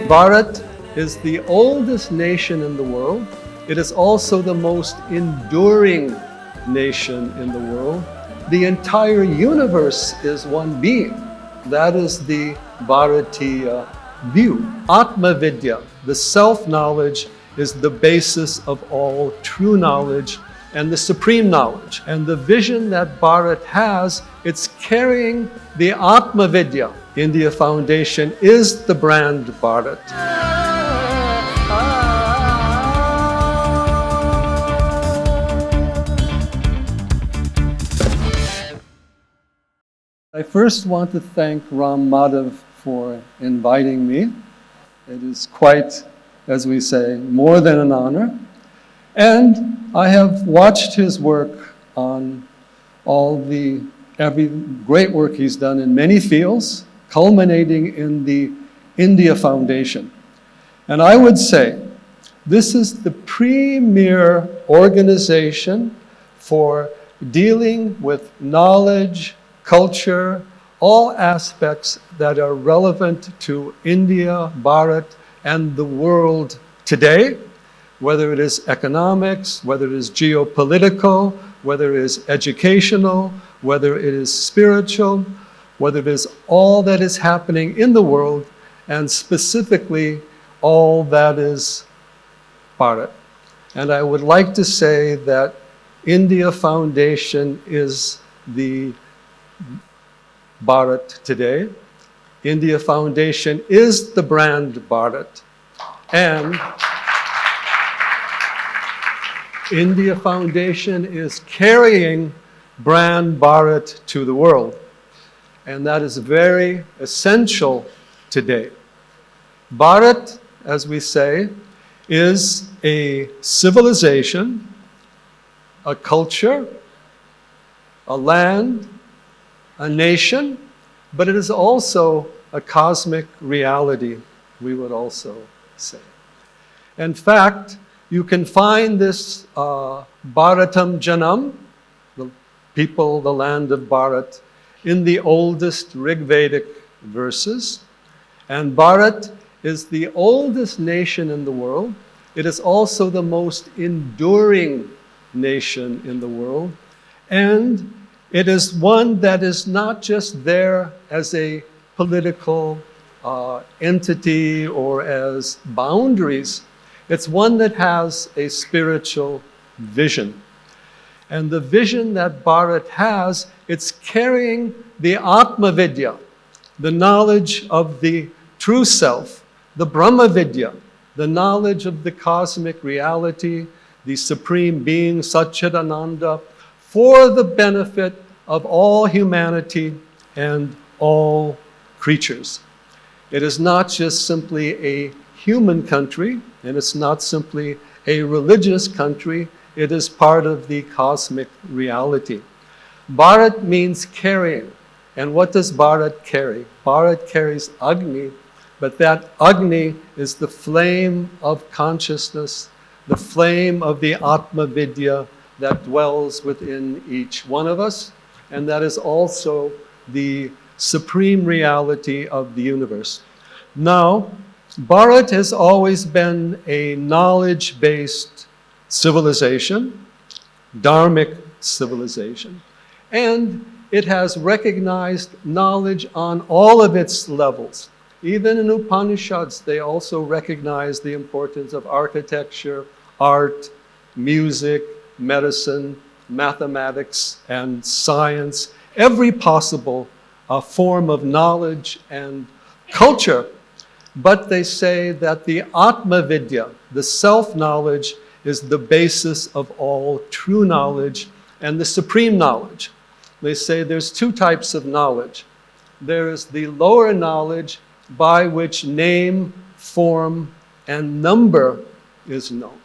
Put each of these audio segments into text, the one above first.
Bharat is the oldest nation in the world. It is also the most enduring nation in the world. The entire universe is one being. That is the Bharatiya view. Atma Vidya, the self-knowledge, is the basis of all true knowledge and the supreme knowledge. And the vision that Bharat has, it's carrying the Atma Vidya. India Foundation is the brand Bharat. I first want to thank Ram Madhav for inviting me. It is quite, as we say, more than an honor. And I have watched his work on every great work he's done in many fields, culminating in the India Foundation. And I would say this is the premier organization for dealing with knowledge, culture, all aspects that are relevant to India, Bharat, and the world today, whether it is economics, whether it is geopolitical, whether it is educational, whether it is spiritual, whether it is all that is happening in the world, and specifically all that is Bharat. And I would like to say that India Foundation is the Bharat today. India Foundation is the brand Bharat. And India Foundation is carrying brand Bharat to the world. And that is very essential today. Bharat, as we say, is a civilization, a culture, a land, a nation, but it is also a cosmic reality, we would also say. In fact, you can find this Bharatam Janam, the people, the land of Bharat, in the oldest Rig Vedic verses. And Bharat is the oldest nation in the world. It is also the most enduring nation in the world. And it is one that is not just there as a political entity or as boundaries. It's one that has a spiritual vision. And the vision that Bharat has, it's carrying the Atma Vidya, the knowledge of the true self, the Brahma Vidya, the knowledge of the cosmic reality, the supreme being, Satchidananda, for the benefit of all humanity and all creatures. It is not just simply a human country, and it's not simply a religious country, it is part of the cosmic reality. Bharat means carrying. And what does Bharat carry? Bharat carries Agni, but that Agni is the flame of consciousness, the flame of the Atma Vidya that dwells within each one of us, and that is also the supreme reality of the universe. Now, Bharat has always been a knowledge-based civilization, dharmic civilization, and it has recognized knowledge on all of its levels. Even in Upanishads, they also recognize the importance of architecture, art, music, medicine, mathematics, and science, every possible form of knowledge and culture. But they say that the Atma Vidya, the self-knowledge, is the basis of all true knowledge and the supreme knowledge. They say there's two types of knowledge. There is the lower knowledge by which name, form, and number is known.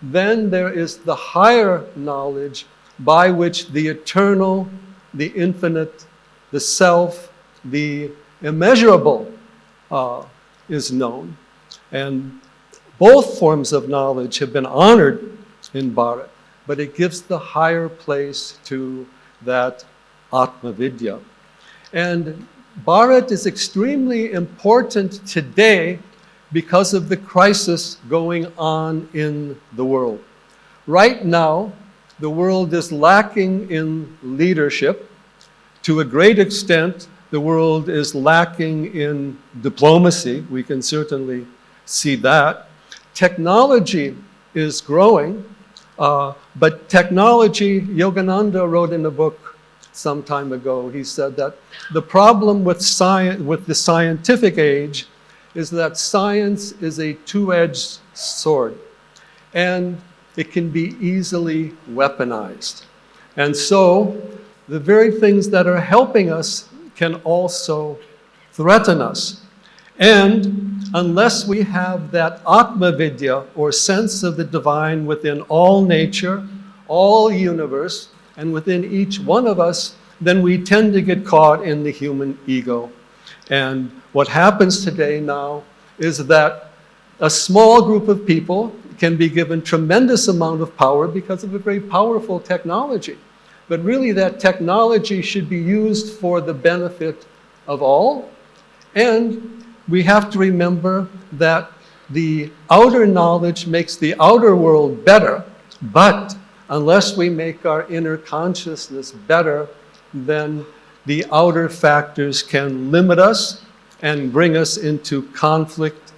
Then there is the higher knowledge by which the eternal, the infinite, the self, the immeasurable is known. And both forms of knowledge have been honored in Bharat, but it gives the higher place to that Atma Vidya. And Bharat is extremely important today because of the crisis going on in the world. Right now, the world is lacking in leadership. To a great extent, the world is lacking in diplomacy. We can certainly see that. Technology is growing, but technology, Yogananda wrote in a book some time ago, he said that the problem with the scientific age is that science is a two-edged sword, and it can be easily weaponized. And so, the very things that are helping us can also threaten us. And unless we have that Atma Vidya, or sense of the divine within all nature, all universe, and within each one of us, then we tend to get caught in the human ego. And what happens today now is that a small group of people can be given tremendous amount of power because of a very powerful technology. But really that technology should be used for the benefit of all. And we have to remember that the outer knowledge makes the outer world better, but unless we make our inner consciousness better, then the outer factors can limit us and bring us into conflict,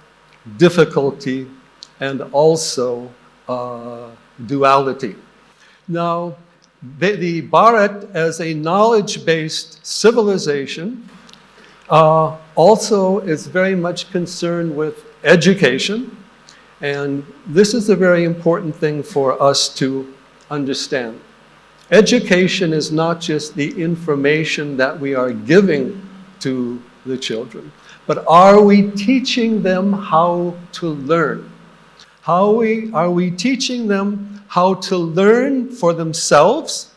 difficulty, and also duality. Now, the Bharat, as a knowledge-based civilization, also is very much concerned with education, and this is a very important thing for us to understand. Education is not just the information that we are giving to the children, but are we teaching them how to learn? Are we teaching them how to learn for themselves,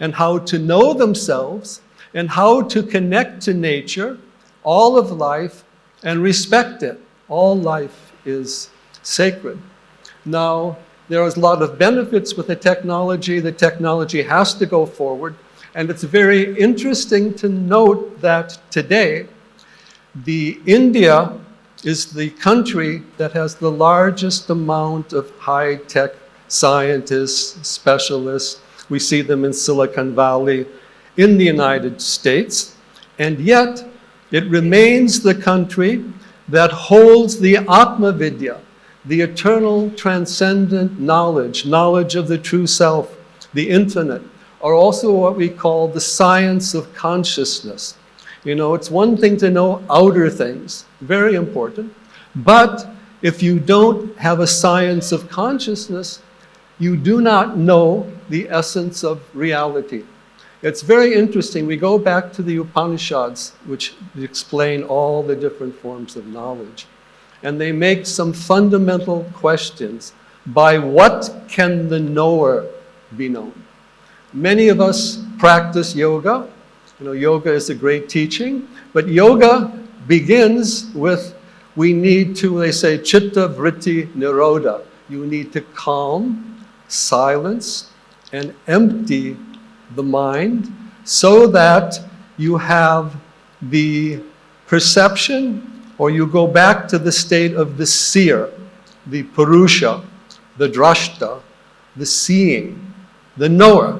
and how to know themselves, and how to connect to nature, all of life, and respect it? All life is sacred. Now, there is a lot of benefits with the technology. The technology has to go forward. And it's very interesting to note that today, India is the country that has the largest amount of high-tech scientists, specialists. We see them in Silicon Valley, in the United States. And yet, it remains the country that holds the Atma Vidya, the eternal transcendent knowledge, knowledge of the true self, the infinite, or also what we call the science of consciousness. You know, it's one thing to know outer things, very important, but if you don't have a science of consciousness, you do not know the essence of reality. It's very interesting. We go back to the Upanishads, which explain all the different forms of knowledge. And they make some fundamental questions. By what can the knower be known? Many of us practice yoga. You know, yoga is a great teaching, but yoga begins with, we need to, they say, chitta vritti nirodha. You need to calm, silence, and empty the mind so that you have the perception, or you go back to the state of the seer, the purusha, the drashta, the seeing, the knower.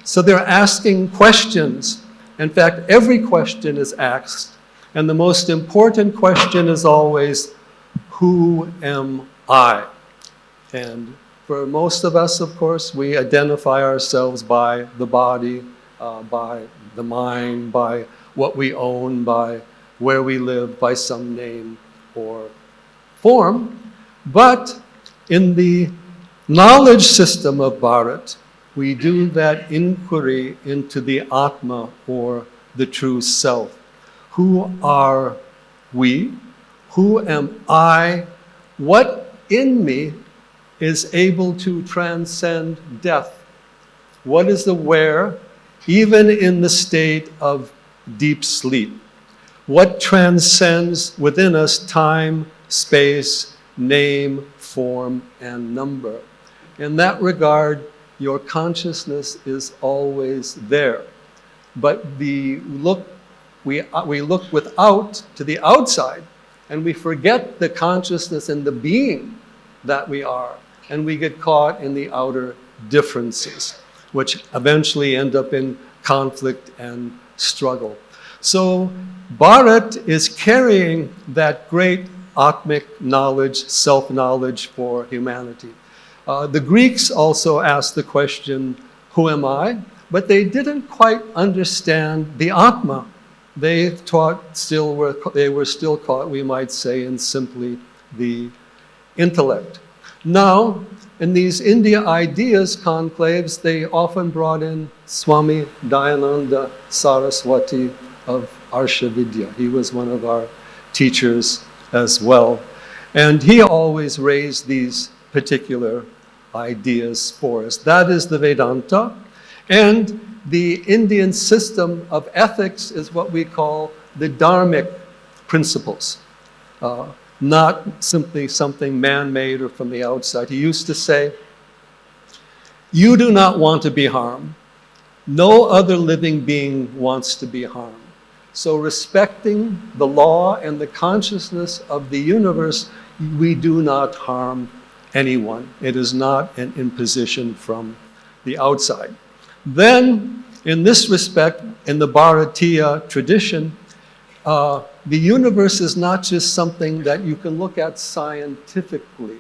So they're asking questions. In fact, every question is asked, and the most important question is always, who am I? And for most of us, of course, we identify ourselves by the body, by the mind, by what we own, by where we live, by some name or form. But in the knowledge system of Bharat, we do that inquiry into the Atma, or the true self. Who are we? Who am I? What in me is able to transcend death? What is aware, even in the state of deep sleep? What transcends within us time, space, name, form, and number? In that regard, your consciousness is always there. But we look without, to the outside, and we forget the consciousness and the being that we are, and we get caught in the outer differences, which eventually end up in conflict and struggle. So Bharat is carrying that great Atmic knowledge, self-knowledge for humanity. The Greeks also asked the question, who am I? But they didn't quite understand the Atma. They were still caught, we might say, in simply the intellect. Now, in these India ideas conclaves, they often brought in Swami Dayananda Saraswati of Arsha Vidya. He was one of our teachers as well. And he always raised these particular ideas for us. That is the Vedanta. And the Indian system of ethics is what we call the dharmic principles, not simply something man-made or from the outside. He used to say, you do not want to be harmed. No other living being wants to be harmed. So respecting the law and the consciousness of the universe, we do not harm anyone. It is not an imposition from the outside. Then, in this respect, in the Bharatiya tradition, the universe is not just something that you can look at scientifically.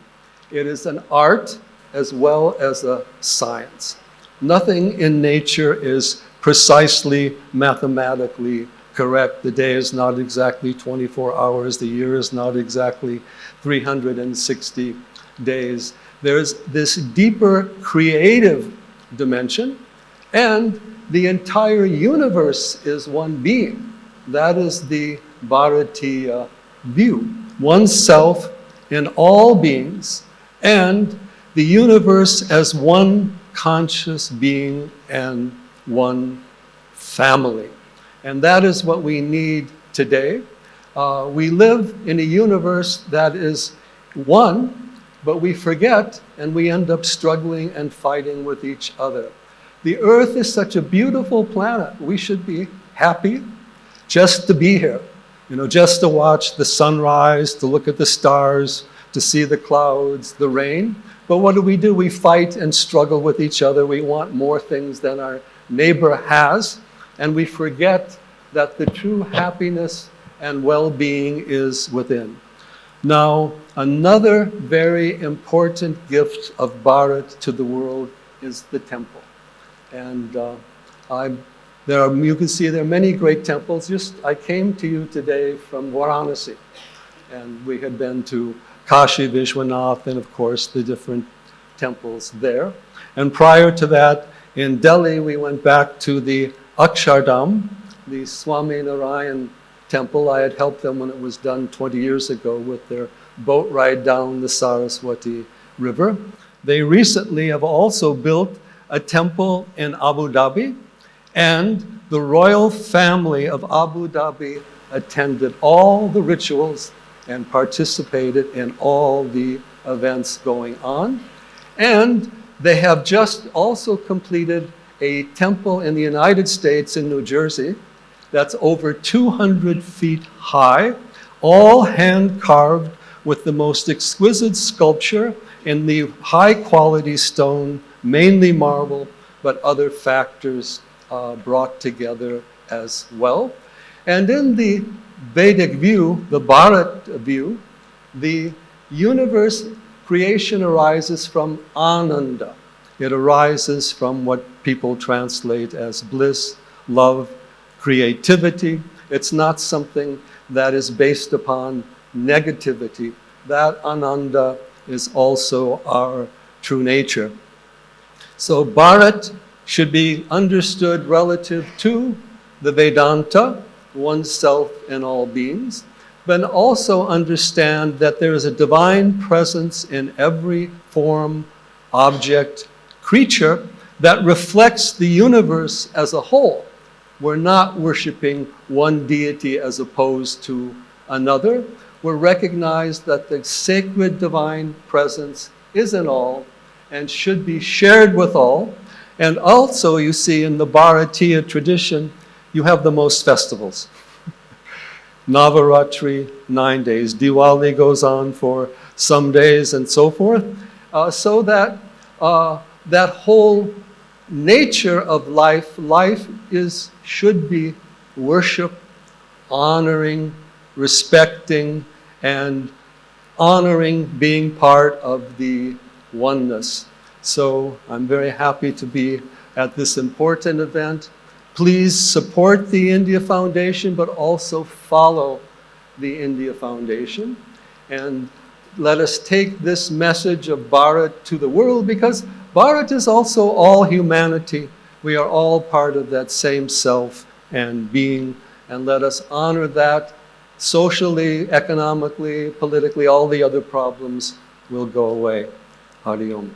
It is an art as well as a science. Nothing in nature is precisely mathematically correct. The day is not exactly 24 hours. The year is not exactly 360 days. There's this deeper creative dimension, and the entire universe is one being. That is the Bharatiya view. Oneself in all beings, and the universe as one conscious being and one family. And that is what we need today. We live in a universe that is one, but we forget and we end up struggling and fighting with each other. The Earth is such a beautiful planet. We should be happy just to be here, just to watch the sunrise, to look at the stars, to see the clouds, the rain. But what do? We fight and struggle with each other. We want more things than our neighbor has, and we forget that the true happiness and well-being is within. Now, another very important gift of Bharat to the world is the temple. And you can see there are many great temples. I came to you today from Varanasi, and we had been to Kashi Vishwanath and, of course, the different temples there. And prior to that, in Delhi, we went back to the Akshardham, the Swami Narayan temple. I had helped them when it was done 20 years ago with their boat ride down the Saraswati River. They recently have also built a temple in Abu Dhabi, and the royal family of Abu Dhabi attended all the rituals and participated in all the events going on. And they have just also completed a temple in the United States in New Jersey that's over 200 feet high, all hand-carved with the most exquisite sculpture in the high-quality stone, mainly marble, but other factors brought together as well. And in the Vedic view, the Bharat view, the universe creation arises from Ananda. It arises from what people translate as bliss, love, creativity. It's not something that is based upon negativity. That Ananda is also our true nature. So Bharat should be understood relative to the Vedanta, oneself in all beings, but also understand that there is a divine presence in every form, object, creature that reflects the universe as a whole. We're not worshiping one deity as opposed to another. We're recognized that the sacred divine presence is in all and should be shared with all. And also, you see, in the Bharatiya tradition, you have the most festivals. Navaratri, 9 days. Diwali goes on for some days and so forth, so that that whole nature of life should be worship, honoring, respecting, and honoring being part of the oneness. So I'm very happy to be at this important event. Please support the India Foundation, but also follow the India Foundation. And let us take this message of Bharat to the world, because Bharat is also all humanity. We are all part of that same self and being, and let us honor that socially, economically, politically. All the other problems will go away. Hari Om.